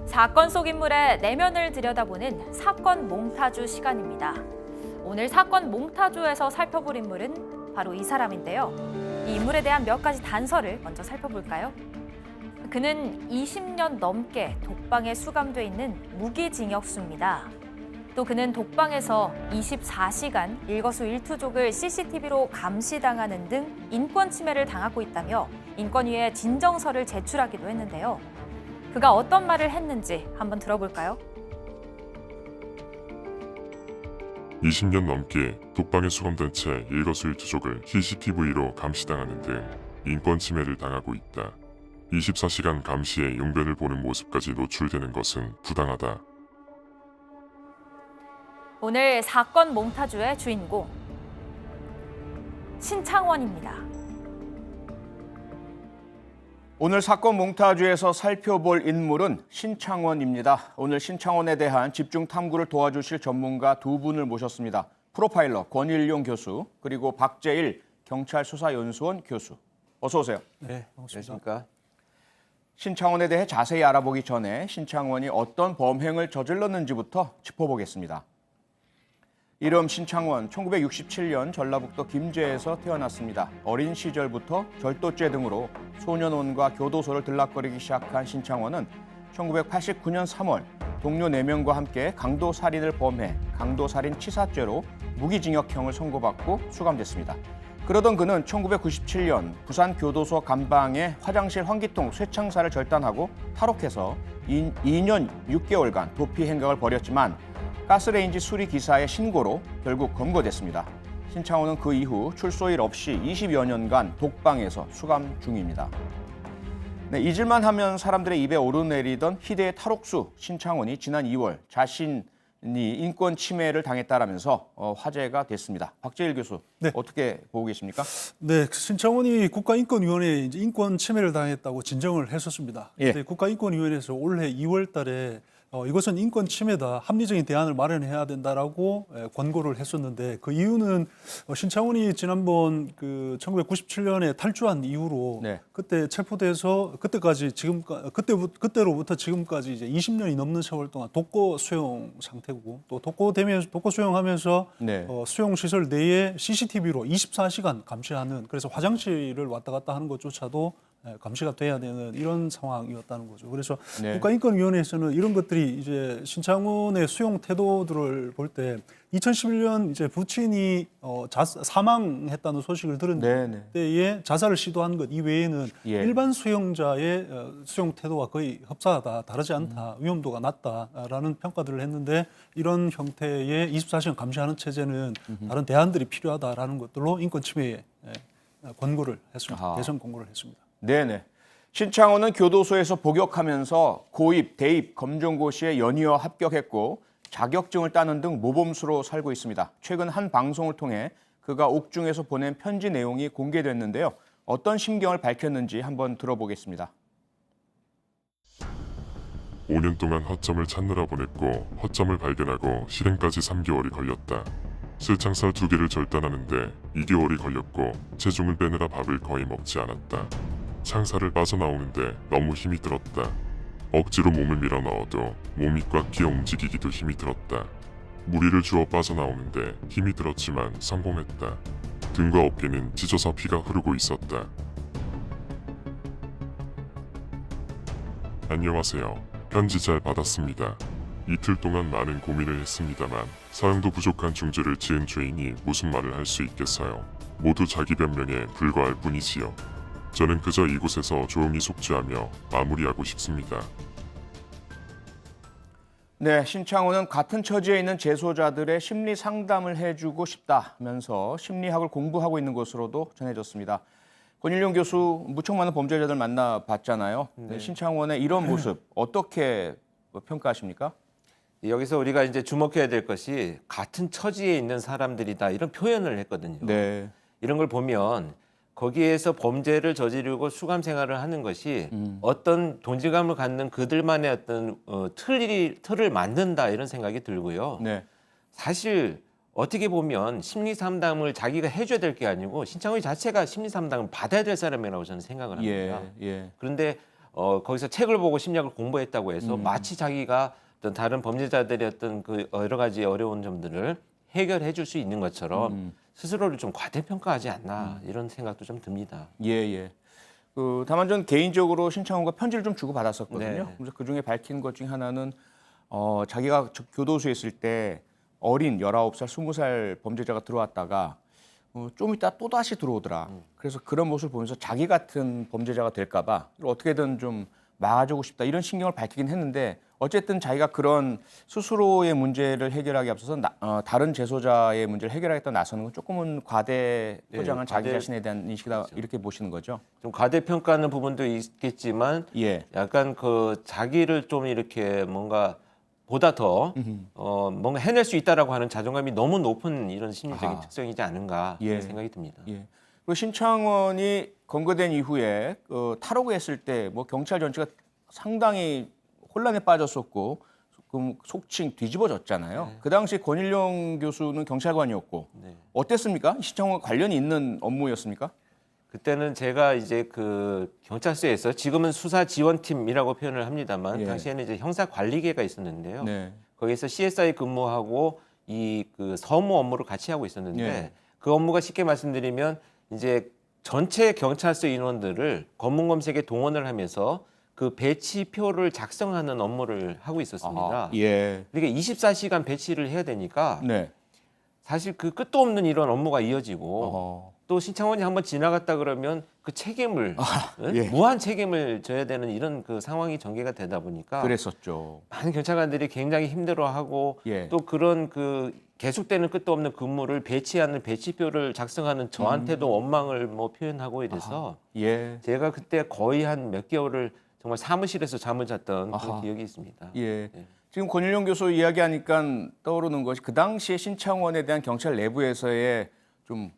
사건 속 인물의 내면을 들여다보는 사건 몽타주 시간입니다. 오늘 사건 몽타주에서 살펴볼 인물은 바로 이 사람인데요. 이 인물에 대한 몇 가지 단서를 먼저 살펴볼까요? 그는 20년 넘게 독방에 수감돼 있는 무기징역수입니다. 또 그는 독방에서 24시간 일거수일투족을 CCTV로 감시당하는 등 인권 침해를 당하고 있다며 인권위에 진정서를 제출하기도 했는데요. 그가 어떤 말을 했는지 한번 들어볼까요? 20년 넘게 독방에 수감된 채 일거수일투족을 CCTV로 감시당하는 등 인권 침해를 당하고 있다. 24시간 감시에 용변을 보는 모습까지 노출되는 것은 부당하다. 오늘 사건 몽타주의 주인공 신창원입니다. 오늘 사건 몽타주에서 살펴볼 인물은 신창원입니다. 오늘 신창원에 대한 집중 탐구를 도와주실 전문가 두 분을 모셨습니다. 프로파일러 권일용 교수 그리고 박재일 경찰수사연수원 교수. 어서 오세요. 네, 반갑습니다. 신창원에 대해 자세히 알아보기 전에 신창원이 어떤 범행을 저질렀는지부터 짚어보겠습니다. 이름 신창원, 1967년 전라북도 김제에서 태어났습니다. 어린 시절부터 절도죄 등으로 소년원과 교도소를 들락거리기 시작한 신창원은 1989년 3월 동료 4명과 함께 강도살인을 범해 강도살인 치사죄로 무기징역형을 선고받고 수감됐습니다. 그러던 그는 1997년 부산교도소 감방의 화장실 환기통 쇠창살을 절단하고 탈옥해서 2년 6개월간 도피 행각을 벌였지만 가스레인지 수리 기사의 신고로 결국 검거됐습니다. 신창원은 그 이후 출소일 없이 20여 년간 독방에서 수감 중입니다. 네, 잊을만 하면 사람들의 입에 오르내리던 희대의 탈옥수 신창원이 지난 2월 자신이 인권 침해를 당했다라면서 화제가 됐습니다. 박재일 교수, 네. 어떻게 보고 계십니까? 네, 신창원이 국가인권위원회에 이제 인권 침해를 당했다고 진정을 했었습니다. 예. 근데 국가인권위원회에서 올해 2월달에 이것은 인권 침해다, 합리적인 대안을 마련해야 된다라고 권고를 했었는데 그 이유는 신창원이 지난번 그 1997년에 탈주한 이후로 네. 그때 체포돼서 그때로부터 지금까지 이제 20년이 넘는 세월 동안 독거 수용 상태고 또 독거 수용하면서 네. 수용 시설 내에 CCTV로 24시간 감시하는, 그래서 화장실을 왔다 갔다 하는 것조차도 감시가 돼야 되는 이런 상황이었다는 거죠. 그래서 네. 국가인권위원회에서는 이런 것들이 이제 신창원의 수용 태도들을 볼 때 2011년 이제 부친이 사망했다는 소식을 들은 네, 네. 때에 자살을 시도한 것 이외에는 예. 일반 수용자의 수용 태도와 거의 흡사하다, 다르지 않다, 위험도가 낮다라는 평가들을 했는데 이런 형태의 24시간 감시하는 체제는 다른 대안들이 필요하다라는 것들로 인권 침해에 권고를 했습니다. 아하. 개선 권고를 했습니다. 네네. 신창원은 교도소에서 복역하면서 고입, 대입, 검정고시에 연이어 합격했고 자격증을 따는 등 모범수로 살고 있습니다. 최근 한 방송을 통해 그가 옥중에서 보낸 편지 내용이 공개됐는데요. 어떤 심경을 밝혔는지 한번 들어보겠습니다. 5년 동안 허점을 찾느라 보냈고 허점을 발견하고 실행까지 3개월이 걸렸다. 쇠창살 2개를 절단하는데 2개월이 걸렸고 체중을 빼느라 밥을 거의 먹지 않았다. 창살을 빠져나오는데 너무 힘이 들었다. 억지로 몸을 밀어 넣어도 몸이 꽉 끼어 움직이기도 힘이 들었다. 무리를 주어 빠져나오는데 힘이 들었지만 성공했다. 등과 어깨는 찢어서 피가 흐르고 있었다. 안녕하세요. 편지 잘 받았습니다. 이틀 동안 많은 고민을 했습니다만 사형도 부족한 중죄를 지은 죄인이 무슨 말을 할 수 있겠어요. 모두 자기 변명에 불과할 뿐이지요. 저는 그저 이곳에서 조용히 속죄하며 마무리하고 싶습니다. 네, 신창원은 같은 처지에 있는 재소자들의 심리 상담을 해주고 싶다면서 심리학을 공부하고 있는 것으로도 전해졌습니다. 권일용 교수, 무척 많은 범죄자들 만나봤잖아요. 네, 신창원의 이런 모습 어떻게 평가하십니까? 여기서 우리가 이제 주목해야 될 것이 같은 처지에 있는 사람들이다, 이런 표현을 했거든요. 네. 이런 걸 보면 거기에서 범죄를 저지르고 수감 생활을 하는 것이 어떤 동질감을 갖는 그들만의 어떤 틀을 만든다, 이런 생각이 들고요. 네. 사실 어떻게 보면 심리 상담을 자기가 해줘야 될 게 아니고 신창훈 자체가 심리 상담을 받아야 될 사람이라고 저는 생각을 합니다. 예. 그런데 거기서 책을 보고 심리학을 공부했다고 해서 마치 자기가 어떤 다른 범죄자들의 어떤 그 여러 가지 어려운 점들을 해결해 줄 수 있는 것처럼 스스로를 좀 과대평가하지 않나 이런 생각도 좀 듭니다. 예. 다만 전 개인적으로 신창훈과 편지를 좀 주고 받았었거든요. 네. 그래서 그 중에 밝힌 것 중에 하나는 자기가 교도소에 있을 때 어린 19살, 20살 범죄자가 들어왔다가 좀 이따 또 다시 들어오더라. 그래서 그런 모습을 보면서 자기 같은 범죄자가 될까 봐 어떻게든 좀 막아주고 싶다 이런 신경을 밝히긴 했는데 어쨌든 자기가 그런 스스로의 문제를 해결하기 앞서서 다른 재소자의 문제를 해결하겠다 나서는 건 조금은 과대 포장한 자기 자신에 대한 인식이다 그렇죠. 이렇게 보시는 거죠. 좀 과대평가하는 부분도 있겠지만 예. 약간 그 자기를 좀 이렇게 뭔가 보다 더 뭔가 해낼 수 있다라고 하는 자존감이 너무 높은 이런 심리적인 아하. 특성이지 않은가 예. 이런 생각이 듭니다. 예. 그리고 신창원이 검거된 이후에 탈옥을 했을 때 뭐 경찰 전체가 상당히 혼란에 빠졌었고 속칭 뒤집어졌잖아요. 그 당시 권일용 교수는 경찰관이었고 네. 어땠습니까? 신창원과 관련이 있는 업무였습니까? 그때는 제가 이제 그 경찰서에서 지금은 수사지원팀이라고 표현을 합니다만 예. 당시에는 이제 형사관리계가 있었는데요. 네. 거기서 CSI 근무하고 이 그 서무 업무를 같이 하고 있었는데 예. 그 업무가 쉽게 말씀드리면 이제 전체 경찰서 인원들을 검문 검색에 동원을 하면서 그 배치표를 작성하는 업무를 하고 있었습니다. 예. 그러니까 24시간 배치를 해야 되니까 네. 사실 그 끝도 없는 이런 업무가 이어지고 어허. 또 신창원이 한번 지나갔다 그러면 그 책임을 응? 예. 무한 책임을 져야 되는 이런 그 상황이 전개가 되다 보니까 그랬었죠. 많은 경찰관들이 굉장히 힘들어하고 예. 또 그런 그 계속되는 끝도 없는 근무를 배치하는 배치표를 작성하는 저한테도 원망을 뭐 표현하고 이래서 예. 제가 그때 거의 한 몇 개월을 정말 사무실에서 잠을 잤던 아하. 그런 기억이 있습니다. 예. 네. 지금 권일용 교수 이야기하니까 떠오르는 것이 그 당시에 신창원에 대한 경찰 내부에서의 좀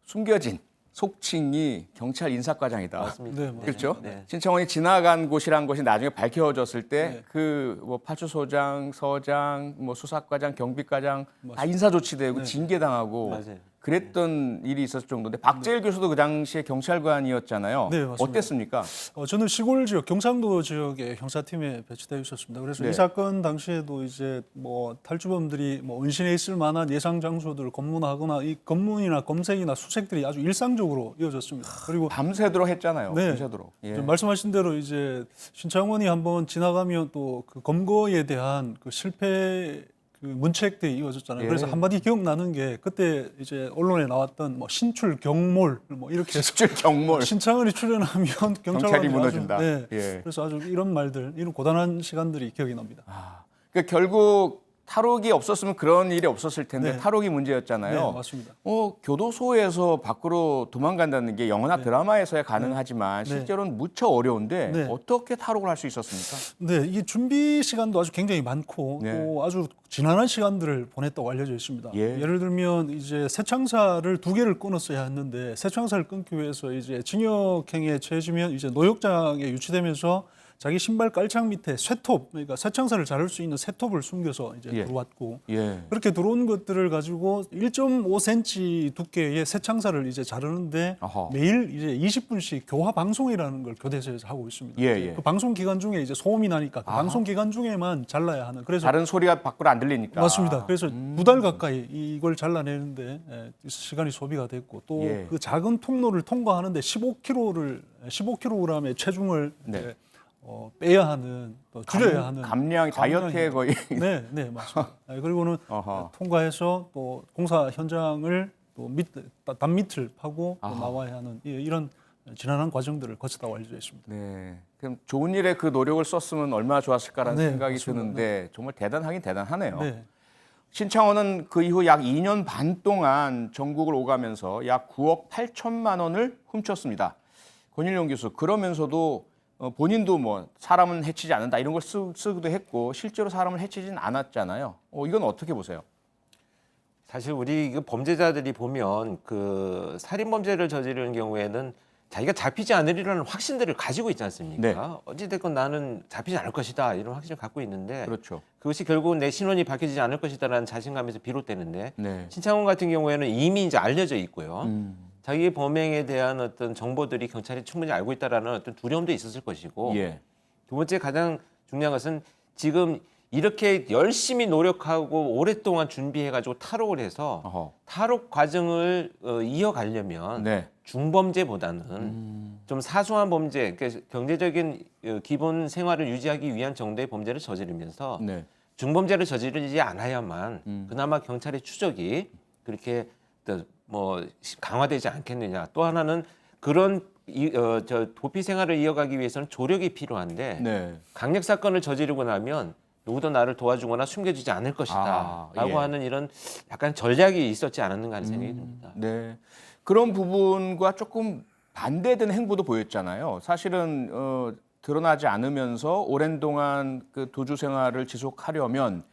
숨겨진 속칭이 경찰 인사과장이다. 맞습니다. 네, 맞아요. 그렇죠? 네. 신창원이 지나간 곳이란 것이 나중에 밝혀졌을 때 네. 그 뭐 파출소장, 서장, 뭐 수사과장, 경비과장 다 인사 조치되고 네. 징계당하고 맞아요. 그랬던 일이 있었을 정도인데 박재일 교수도 그 당시에 경찰관이었잖아요. 네, 맞습니다. 어땠습니까? 저는 시골 지역 경상도 지역의 형사팀에 배치되어 있었습니다. 그래서 네. 이 사건 당시에도 이제 뭐 탈주범들이 뭐 은신해 있을 만한 예상 장소들을 검문하거나 이 검문이나 검색이나 수색들이 아주 일상적으로 이어졌습니다. 그리고 밤새도록 했잖아요. 네. 밤새도록. 예. 좀 말씀하신 대로 이제 신창원이 한번 지나가면 또 그 검거에 대한 그 실패 그 문책들이 이어졌잖아요. 예. 그래서 한마디 기억나는 게 그때 이제 언론에 나왔던 뭐 신출 경몰 뭐 이렇게 해서 실 경몰. 신창원이 출연하면 경찰이 경찰관이 무너진다. 아주, 네. 예. 그래서 아주 이런 말들, 이런 고단한 시간들이 기억이 납니다. 그러니까 결국 탈옥이 없었으면 그런 일이 없었을 텐데 네. 탈옥이 문제였잖아요. 네, 맞습니다. 교도소에서 밖으로 도망간다는 게 영화나 드라마에서야 가능하지만 네. 실제로는 무척 어려운데 네. 어떻게 탈옥을 할 수 있었습니까? 네, 이 준비 시간도 아주 굉장히 많고 네. 또 아주 지난한 시간들을 보냈다고 알려져 있습니다. 예. 예를 들면 이제 새창사를 2개를 끊었어야 했는데 새창사를 끊기 위해서 이제 징역행에 처해지면 이제 노역장에 유치되면서 자기 신발 깔창 밑에 쇠톱, 그러니까 새창사를 자를 수 있는 쇠톱을 숨겨서 이제 예. 들어왔고 예. 그렇게 들어온 것들을 가지고 1.5cm 두께의 새창사를 이제 자르는데 어허. 매일 이제 20분씩 교화 방송이라는 걸 교대소에서 하고 있습니다. 예, 예. 그 방송 기간 중에 이제 소음이 나니까 그 방송 기간 중에만 잘라야 하는. 그래서 다른 소리가 밖으로 안 들리니까. 맞습니다. 그래서 2달 가까이 이걸 잘라내는데 시간이 소비가 됐고 또 예. 그 작은 통로를 통과하는데 15kg의 체중을 네. 이제 빼야 하는 또 줄여야 하는 감량 다이어트에 거의. 네, 네 맞습니다. 그리고는 어허. 통과해서 또 공사 현장을 또 단밑을 파고 또 아하. 나와야 하는 이런 지난한 과정들을 거쳤다고 알려져 있습니다. 네. 그럼 좋은 일에 그 노력을 썼으면 얼마나 좋았을까라는 네, 생각이 맞습니다. 드는데 정말 대단하긴 대단하네요. 네. 신창원은 그 이후 약 2년 반 동안 전국을 오가면서 약 9억 8천만 원을 훔쳤습니다. 권일용 교수 그러면서도 본인도 뭐 사람은 해치지 않는다 이런 걸 쓰기도 했고 실제로 사람을 해치지는 않았잖아요. 이건 어떻게 보세요? 사실 우리 그 범죄자들이 보면 그 살인 범죄를 저지르는 경우에는 자기가 잡히지 않으리라는 확신들을 가지고 있지 않습니까? 네. 어찌됐건 나는 잡히지 않을 것이다 이런 확신을 갖고 있는데 그렇죠. 그것이 결국은 내 신원이 밝혀지지 않을 것이다라는 자신감에서 비롯되는데 네. 신창원 같은 경우에는 이미 이제 알려져 있고요. 음. 자기의 범행에 대한 어떤 정보들이 경찰이 충분히 알고 있다라는 어떤 두려움도 있었을 것이고 예. 두 번째 가장 중요한 것은 지금 이렇게 열심히 노력하고 오랫동안 준비해가지고 탈옥을 해서 어허. 탈옥 과정을 이어가려면 네. 중범죄보다는 좀 사소한 범죄, 그러니까 경제적인 기본 생활을 유지하기 위한 정도의 범죄를 저지르면서 네. 중범죄를 중범죄를 저지르지 않아야만 그나마 경찰의 추적이 그렇게 뭐 강화되지 않겠느냐. 또 하나는 그런 도피 생활을 이어가기 위해서는 조력이 필요한데 네. 강력 사건을 저지르고 나면 누구도 나를 도와주거나 숨겨주지 않을 아, 것이다라고 예. 하는 이런 약간 전략이 있었지 않았는가 하는 생각이 듭니다. 네. 그런 부분과 조금 반대되는 행보도 보였잖아요. 사실은 드러나지 않으면서 오랜 동안 그 도주 생활을 지속하려면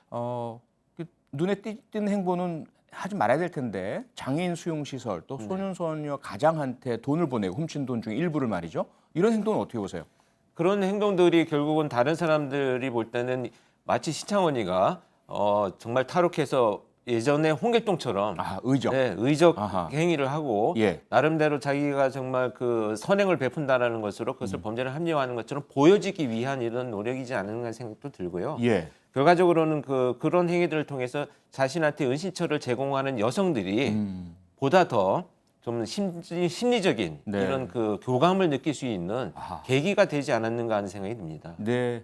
그 눈에 띄는 행보는 하지 말아야 될 텐데 장애인 수용 시설 또 소년소녀 가장한테 돈을 보내고 훔친 돈 중에 일부를 말이죠. 이런 행동은 어떻게 보세요? 그런 행동들이 결국은 다른 사람들이 볼 때는 마치 신창원이가 정말 탈옥해서 예전에 홍길동처럼 의적. 네, 의적 아하. 행위를 하고 예. 나름대로 자기가 정말 그 선행을 베푼다라는 것으로 그것을 범죄를 합리화하는 것처럼 보여지기 위한 이런 노력이지 않은가 생각도 들고요. 예. 결과적으로는 그런 행위들을 통해서 자신한테 은신처를 제공하는 여성들이 보다 더 좀 심리적인 네. 이런 그 교감을 느낄 수 있는 아하. 계기가 되지 않았는가 하는 생각이 듭니다. 네.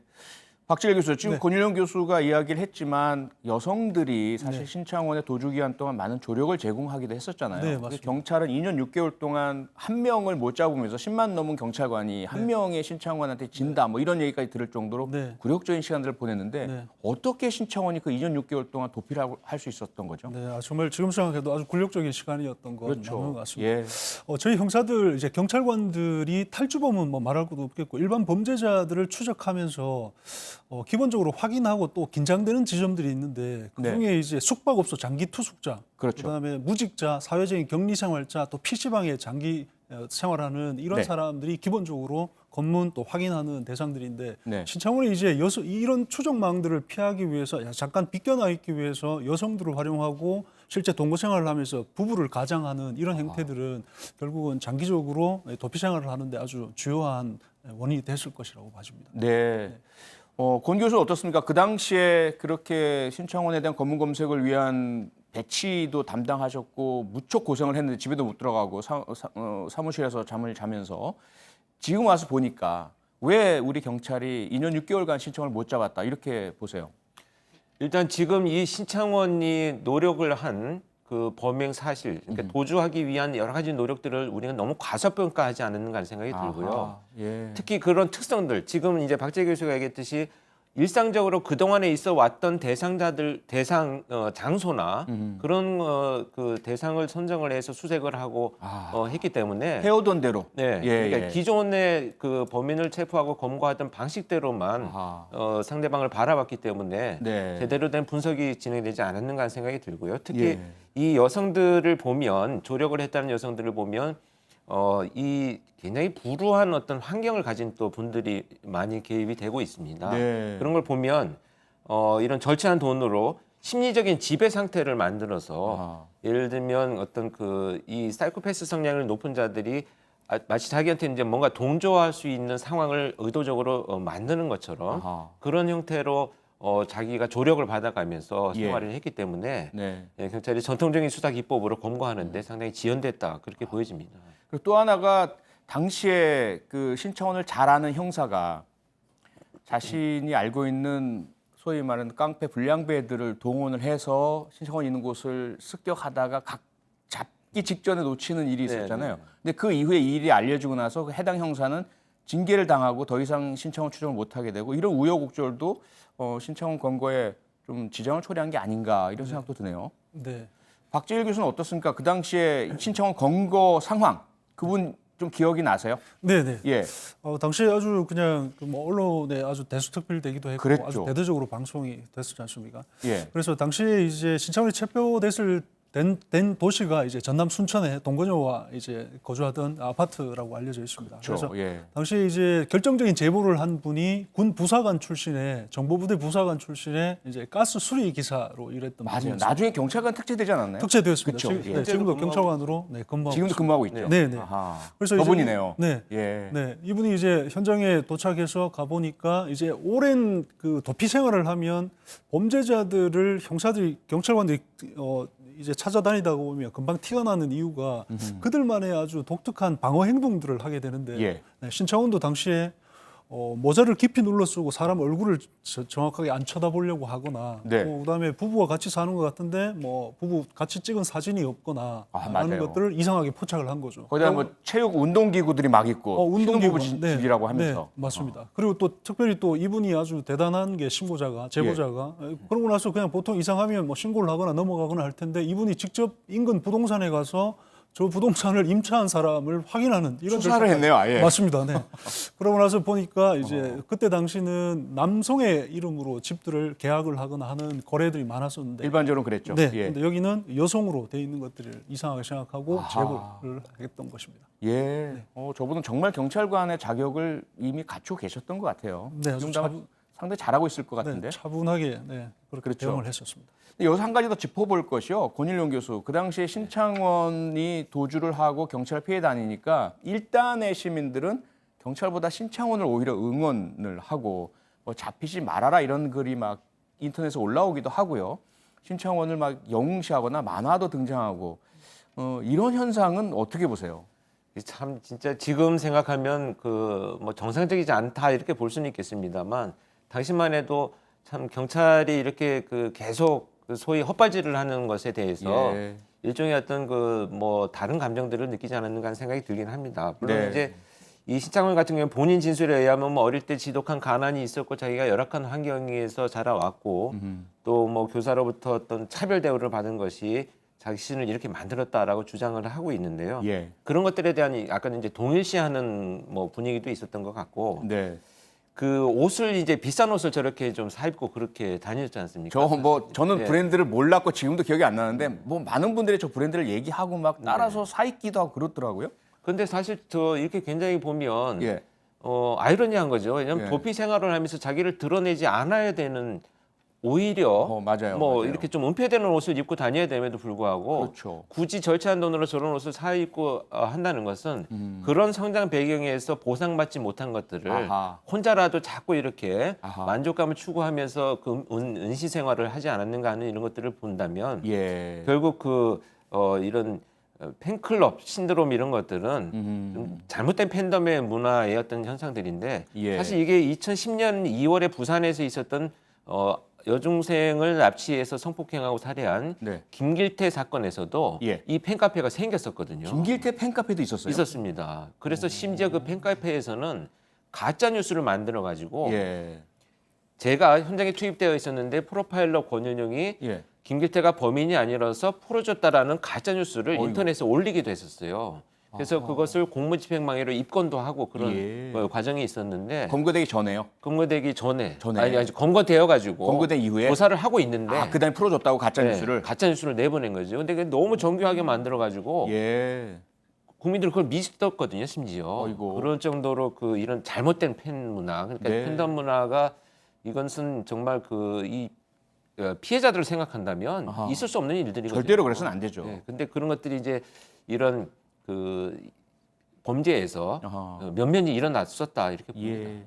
박지일 교수, 지금 네. 권일영 교수가 이야기를 했지만 여성들이 사실 네. 신창원의 도주 기간 동안 많은 조력을 제공하기도 했었잖아요. 네, 그래서 맞습니다. 경찰은 2년 6개월 동안 한 명을 못 잡으면서 10만 넘은 경찰관이 한 명의 신창원한테 진다 뭐 이런 얘기까지 들을 정도로 네. 굴욕적인 시간들을 보냈는데 네. 어떻게 신창원이 그 2년 6개월 동안 도피를 할 수 있었던 거죠? 네, 정말 지금 생각해도 아주 굴욕적인 시간이었던 건 맞는 것 같습니다. 예. 저희 형사들 이제 경찰관들이 탈주범은 뭐 말할 것도 없겠고 일반 범죄자들을 추적하면서 기본적으로 확인하고 또 긴장되는 지점들이 있는데 그중에 이제 숙박업소 장기 투숙자, 그렇죠. 그다음에 무직자, 사회적인 격리생활자, 또 PC방에 장기 생활하는 이런 네. 사람들이 기본적으로 검문 또 확인하는 대상들인데 네. 신창원이 이제 이런 추적망들을 피하기 위해서 잠깐 비껴나 있기 위해서 여성들을 활용하고 실제 동거 생활을 하면서 부부를 가장하는 이런 행태들은 결국은 장기적으로 도피 생활을 하는데 아주 주요한 원인이 됐을 것이라고 봐집니다. 네. 권 교수 어떻습니까? 그 당시에 그렇게 신창원에 대한 검문 검색을 위한 배치도 담당하셨고 무척 고생을 했는데 집에도 못 들어가고 사무실에서 잠을 자면서 지금 와서 보니까 왜 우리 경찰이 2년 6개월간 신창원을 못 잡았다 이렇게 보세요. 일단 지금 이 신창원이 노력을 한 그 범행 사실, 그러니까 도주하기 위한 여러 가지 노력들을 우리는 너무 과소평가하지 않는가 하는 생각이 들고요. 아하, 예. 특히 그런 특성들, 지금 이제 박재 교수가 얘기했듯이 일상적으로 그 동안에 있어 왔던 장소나 그런 그 대상을 선정을 해서 수색을 하고 했기 때문에 해오던 대로. 네, 예, 그러니까 예. 기존의 그 범인을 체포하고 검거하던 방식대로만 아하. 상대방을 바라봤기 때문에 네. 제대로 된 분석이 진행되지 않았는가 하는 생각이 들고요. 특히 예. 이 여성들을 보면 조력을 했다는 여성들을 보면 이 굉장히 불우한 어떤 환경을 가진 또 분들이 많이 개입이 되고 있습니다. 네. 그런 걸 보면 이런 절제한 돈으로 심리적인 지배 상태를 만들어서 아하. 예를 들면 어떤 이 사이코패스 성향을 높은 자들이 마치 자기한테 이제 뭔가 동조할 수 있는 상황을 의도적으로 만드는 것처럼 아하. 그런 형태로 자기가 조력을 받아가면서 예. 생활을 했기 때문에 네. 경찰이 전통적인 수사 기법으로 검거하는데 상당히 지연됐다 그렇게 보여집니다. 그리고 또 하나가 당시에 그 신창원을 잘 아는 형사가 자신이 알고 있는 소위 말하는 깡패 불량배들을 동원을 해서 신창원 있는 곳을 습격하다가 잡기 직전에 놓치는 일이 있었잖아요. 근데 그 이후에 이 일이 알려지고 나서 그 해당 형사는 징계를 당하고 더 이상 신창원 추적을 못하게 되고 이런 우여곡절도 신창원 검거에 좀 지장을 초래한 게 아닌가 이런 생각도 드네요. 네. 박재일 교수는 어떻습니까? 그 당시에 신창원 검거 상황 그분 좀 기억이 나세요? 네네. 예. 당시에 아주 그냥 뭐 언론에 아주 대수특필되기도 했고 그랬죠. 아주 대대적으로 방송이 됐었지 않습니까? 예. 그래서 당시에 이제 신창원이 체포됐을 된 도시가 이제 전남 순천의 동거녀와 이제 거주하던 아파트라고 알려져 있습니다. 그래서 예. 당시 이제 결정적인 제보를 한 분이 군 부사관 출신의 정보부대 부사관 출신의 이제 가스 수리 기사로 일했던 맞아요. 분이었습니다. 나중에 경찰관 특채되지 않았나요? 특채되었습니다. 그쵸. 지금, 예. 지금도 경찰관으로 근무하고 지금도 근무하고 있죠. 네, 네. 아하. 그래서 저분이네요. 네. 예. 네, 이분이 이제 현장에 도착해서 가보니까 이제 오랜 그 도피 생활을 하면 범죄자들을 경찰관들이 이제 찾아다니다 보면 금방 티가 나는 이유가 그들만의 아주 독특한 방어 행동들을 하게 되는데 예. 네, 신창원도 당시에 모자를 깊이 눌러 쓰고 사람 얼굴을 정확하게 안 쳐다보려고 하거나 네. 그다음에 부부와 같이 사는 것 같은데 뭐 부부 같이 찍은 사진이 없거나 아, 하는 맞아요. 것들을 이상하게 포착을 한 거죠. 거기다 뭐 체육 운동기구들이 막 있고 운동기구 신혼부부집이라고 하면서 네, 맞습니다. 그리고 또 특별히 또 이분이 아주 대단한 게 제보자가 그러고 나서 그냥 보통 이상하면 뭐 신고를 하거나 넘어가거나 할 텐데 이분이 직접 인근 부동산에 가서 저 부동산을 임차한 사람을 확인하는 이런 수사를 절차까지. 했네요, 아예. 맞습니다. 네. 그러고 나서 보니까 이제 그때 당시는 남성의 이름으로 집들을 계약을 하거나 하는 거래들이 많았었는데 일반적으로 그랬죠. 네. 예. 근데 여기는 여성으로 돼 있는 것들을 이상하게 생각하고 아하. 제보를 했던 것입니다. 예. 저분은 정말 경찰관의 자격을 이미 갖추고 계셨던 것 같아요. 네, 아주 지금 아마 상당히 잘하고 있을 것 같은데. 네, 차분하게 그렇게 그렇죠. 대응을 했었습니다. 여기서 한 가지 더 짚어볼 것이요. 권일용 교수, 그 당시에 신창원이 도주를 하고 경찰 피해 다니니까 일단의 시민들은 경찰보다 신창원을 오히려 응원을 하고 뭐 잡히지 말아라 이런 글이 막 인터넷에 올라오기도 하고요. 신창원을 막 영웅시하거나 만화도 등장하고 이런 현상은 어떻게 보세요? 참 진짜 지금 생각하면 그 뭐 정상적이지 않다 이렇게 볼 수는 있겠습니다만 당시만 해도 참 경찰이 이렇게 그 계속 그 소위 헛발질을 하는 것에 대해서 예. 일종의 어떤 그 뭐 다른 감정들을 느끼지 않았는가 하는 생각이 들긴 합니다. 물론 네. 이제 이 신창원 같은 경우는 본인 진술에 의하면 뭐 어릴 때 지독한 가난이 있었고 자기가 열악한 환경에서 자라왔고 또 뭐 교사로부터 어떤 차별 대우를 받은 것이 자신을 이렇게 만들었다라고 주장을 하고 있는데요. 예. 그런 것들에 대한 약간 이제 동일시하는 뭐 분위기도 있었던 것 같고 네. 그 옷을 이제 비싼 옷을 저렇게 좀 사입고 그렇게 다녔지 않습니까? 저는 네. 브랜드를 몰랐고 지금도 기억이 안 나는데 뭐 많은 분들이 저 브랜드를 얘기하고 막 따라서 네. 사 입기도 하고 그렇더라고요. 근데 사실 저 이렇게 굉장히 보면 예. 아이러니한 거죠. 왜냐하면 예. 도피 생활을 하면서 자기를 드러내지 않아야 되는 오히려 맞아요. 뭐 맞아요. 이렇게 좀 은폐되는 옷을 입고 다녀야 됨에도 불구하고 그렇죠. 굳이 절차한 돈으로 저런 옷을 사 입고 한다는 것은 그런 성장 배경에서 보상받지 못한 것들을 아하. 혼자라도 자꾸 이렇게 아하. 만족감을 추구하면서 그 은시 생활을 하지 않았는가 하는 이런 것들을 본다면 예. 결국 이런 팬클럽 신드롬 이런 것들은 좀 잘못된 팬덤의 문화의 어떤 현상들인데 예. 사실 이게 2010년 2월에 부산에서 있었던 여중생을 납치해서 성폭행하고 살해한 네. 김길태 사건에서도 예. 이 팬카페가 생겼었거든요. 김길태 팬카페도 있었어요. 있었습니다. 그래서 심지어 그 팬카페에서는 가짜 뉴스를 만들어 가지고 예. 제가 현장에 투입되어 있었는데 프로파일러 권윤영이 예. 김길태가 범인이 아니라서 풀어줬다라는 가짜 뉴스를 어이구. 인터넷에 올리기도 했었어요. 그래서 그것을 공무집행방해로 입건도 하고 그런 예. 과정이 있었는데 검거되기 전에요. 검거되기 전에 전에. 아니 검거되어 가지고 검거된 이후에 조사를 하고 있는데 그다음에 풀어줬다고 가짜 네, 뉴스를. 가짜 뉴스를 내보낸 거죠. 근데 그게 너무 정교하게 만들어 가지고 예. 국민들이 그걸 믿었거든요, 심지어. 어이구. 그런 정도로 그 이런 잘못된 팬 문화, 그러니까 네. 팬덤 문화가 이것은 정말 이 피해자들을 생각한다면 아하. 있을 수 없는 일들이거든요. 절대로 그래서는 안 되죠. 네, 근데 그런 것들이 이제 이런 그 범죄에서 아하. 면면이 일어났었다 이렇게 봅니다. 예.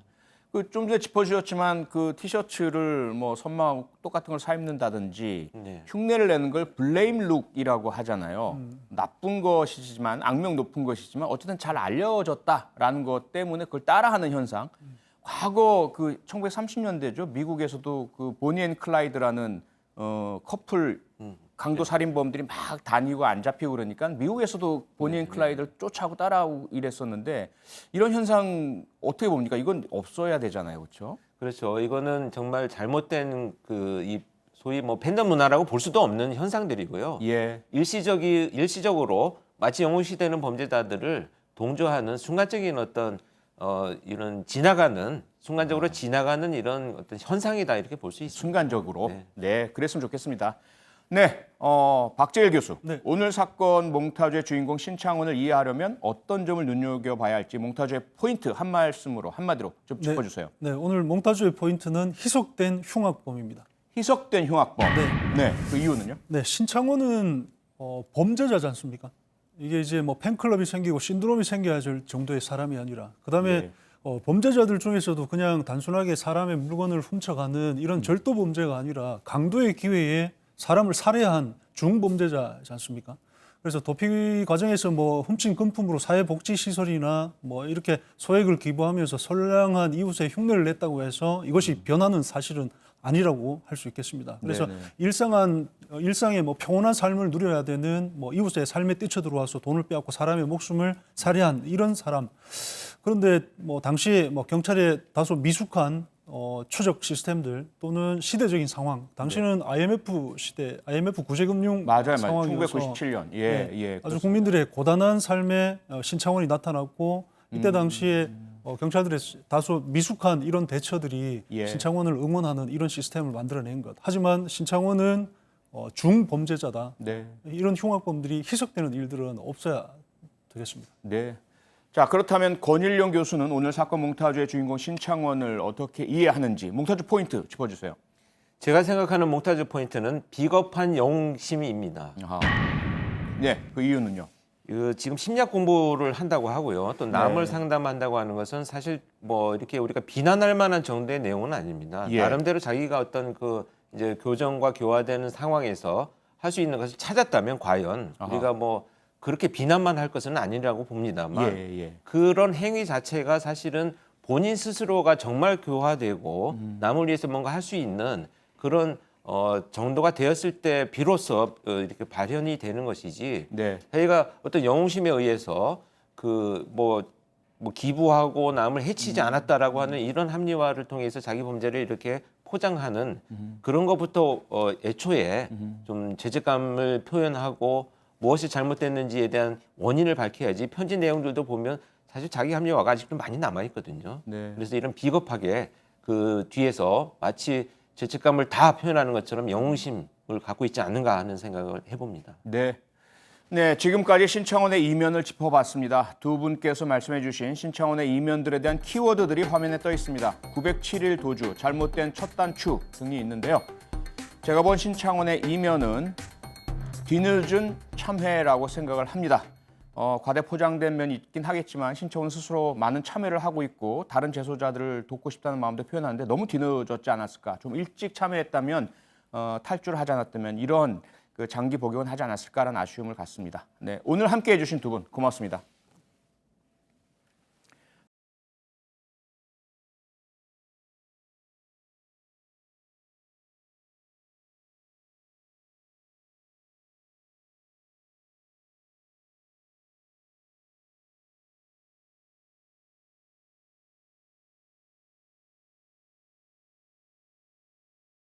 그 좀 전에 짚어주셨지만 그 티셔츠를 뭐 선망하고 똑같은 걸 사 입는다든지 네. 흉내를 내는 걸 블레임 룩이라고 하잖아요. 나쁜 것이지만 악명 높은 것이지만 어쨌든 잘 알려졌다라는 것 때문에 그걸 따라하는 현상. 과거 그 1930년대죠. 미국에서도 그 보니 앤 클라이드라는 커플 강도 살인범들이 막 다니고 안 잡히고 그러니까 미국에서도 보니 앤 클라이드를 쫓아오고 따라오고 이랬었는데 이런 현상 어떻게 봅니까? 이건 없어야 되잖아요. 그렇죠? 그렇죠. 이거는 정말 잘못된 이 소위 뭐 팬덤 문화라고 볼 수도 없는 현상들이고요. 예. 일시적으로 마치 영웅시되는 범죄자들을 동조하는 순간적인 어떤 이런 순간적으로 지나가는 이런 어떤 현상이다 이렇게 볼 수 있습니다. 순간적으로. 네. 네, 그랬으면 좋겠습니다. 네, 박재일 교수. 네. 오늘 사건 몽타주의 주인공 신창원을 이해하려면 어떤 점을 눈여겨봐야 할지 몽타주의 포인트 한마디로 좀 짚어주세요. 네, 오늘 몽타주의 포인트는 희석된 흉악범입니다. 희석된 흉악범. 네, 그 이유는요? 네, 신창원은 범죄자지 않습니까? 이게 이제 뭐 팬클럽이 생기고 신드롬이 생겨야 될 정도의 사람이 아니라 그다음에 네. 범죄자들 중에서도 그냥 단순하게 사람의 물건을 훔쳐가는 이런 절도 범죄가 아니라 강도의 기회에 사람을 살해한 중범죄자지 않습니까? 그래서 도피 과정에서 뭐 훔친 금품으로 사회복지시설이나 뭐 이렇게 소액을 기부하면서 선량한 이웃의 흉내를 냈다고 해서 이것이 변화는 사실은 아니라고 할 수 있겠습니다. 그래서 네네. 일상의 뭐 평온한 삶을 누려야 되는 뭐 이웃의 삶에 뛰쳐들어와서 돈을 빼앗고 사람의 목숨을 살해한 이런 사람. 그런데 뭐 당시에 뭐 경찰의 다소 미숙한 추적 시스템들 또는 시대적인 상황. 당시는 IMF 시대, IMF 구제금융 맞아요. 상황이어서 1997년. 아주 국민들의 고단한 삶에 신창원이 나타났고 이때 당시에 경찰들의 다소 미숙한 이런 대처들이 예. 신창원을 응원하는 이런 시스템을 만들어낸 것. 하지만 신창원은 중범죄자다. 네. 이런 흉악범들이 희석되는 일들은 없어야 되겠습니다. 네. 자, 그렇다면 권일용 교수는 오늘 사건 몽타주의 주인공 신창원을 어떻게 이해하는지 몽타주 포인트 짚어주세요. 제가 생각하는 몽타주 포인트는 비겁한 영웅심입니다. 아하. 네, 그 이유는요? 지금 심리학 공부를 한다고 하고요. 또 남을 네. 상담한다고 하는 것은 사실 뭐 이렇게 우리가 비난할 만한 정도의 내용은 아닙니다. 예. 나름대로 자기가 어떤 그 이제 교정과 교화되는 상황에서 할 수 있는 것을 찾았다면 과연 아하. 우리가 뭐 그렇게 비난만 할 것은 아니라고 봅니다만 예. 그런 행위 자체가 사실은 본인 스스로가 정말 교화되고 남을 위해서 뭔가 할 수 있는 그런 정도가 되었을 때 비로소 이렇게 발현이 되는 것이지. 네. 자기가 어떤 영웅심에 의해서 그 뭐 기부하고 남을 해치지 않았다라고 하는 이런 합리화를 통해서 자기 범죄를 이렇게 포장하는 그런 것부터 애초에 좀 죄책감을 표현하고 무엇이 잘못됐는지에 대한 원인을 밝혀야지. 편지 내용들도 보면 사실 자기 합리화가 아직도 많이 남아 있거든요. 네. 그래서 이런 비겁하게 그 뒤에서 마치 죄책감을 다 표현하는 것처럼 영웅심을 갖고 있지 않는가 하는 생각을 해봅니다. 네. 네, 지금까지 신창원의 이면을 짚어봤습니다. 두 분께서 말씀해 주신 신창원의 이면들에 대한 키워드들이 화면에 떠 있습니다. 907일 도주, 잘못된 첫 단추 등이 있는데요. 제가 본 신창원의 이면은 뒤늦은 참회라고 생각을 합니다. 과대 포장된 면이 있긴 하겠지만 신창원 스스로 많은 참회를 하고 있고 다른 재소자들을 돕고 싶다는 마음도 표현하는데 너무 뒤늦었지 않았을까. 좀 일찍 참회했다면 탈주를 하지 않았다면 이런 그 장기 복역은 하지 않았을까라는 아쉬움을 갖습니다. 네, 오늘 함께해 주신 두 분 고맙습니다.